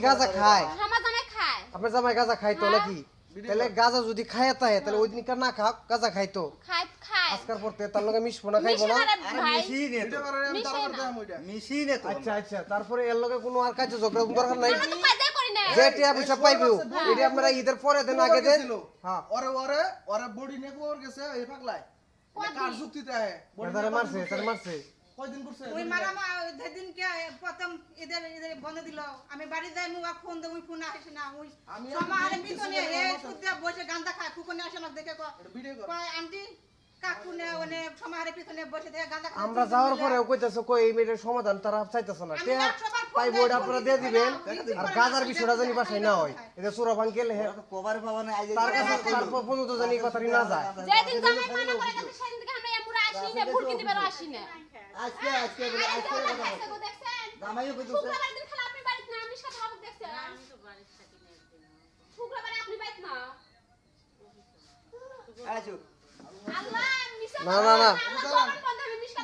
গাঁজা খায়? আমার জামাই খায়। আপনার জামাই গাঁজা খাইতো নাকি? তাহলে গাঁজা যদি খায় তাহলে ওই দিনকার না খাক গাঁজা খাইতো। খায় খায়। আজকার পরতে তার লগে মিশবো না খাইবো না। আচ্ছা আচ্ছা তারপরে এর লগে কোনো আর কাজে ঝগড়া দরকার নাই। আমরা তো কাজই করি না। যে টিয়া পয়সা পাইবেও এটা আপনারা ঈদের পরে দেন আগে দেন। হ্যাঁ ওরে বডি নিয়ে কোর গেছে এই পাগলাই কার যুক্তিতে আহে তারে মারছে তারে মারছে। কয়দিন করছে ওই মারামা যেদিন কে প্রথম ঈদের ঈদের বন্ধ দিল আমি বাড়ি যাই মুখ ফোন দেব ফোন আসে না ওই সমারে পিছনে হে সুদ্দা বসে গান্দা খায় ফুকনে আসে না দেখে কয় আন্টি কাকুনে ওনে সমারে পিছনে বসে দেখে গান্দা খায় আমরা যাওয়ার পরে কইতাছে কই এই মেয়ের সমাধান তারা চাইতাছে না। টিয়া পাইবো এটা আপনারা দিয়ে দিবেন আর গাজার বিষয়টা জানি বাসায় না হয়। এটা সুরা ভাঙ্গেল হে কভার পাবা না আইজে তার কাছে তারপর পর্যন্ত জানি কথাটি না যায়। যেদিন জামাই মানা করে গেছে সেদিন থেকে আমরা এমুরা আসি না ফুরকি দিবারও আসি না। আজকে বলে আজকে কথা বল দেখছেন? জামাইও কইতো শুক্রবার দিন খালা আপনি বাড়িতে না আমি সাথে হাবুক দেখছেন? আমি তো বাড়িতে থাকি না একদিন। শুক্রবারে আপনি বাড়িতে না? আইছো আল্লাহ মিশা না, না, না। আমার জবান বন্ধ, আমি মিশা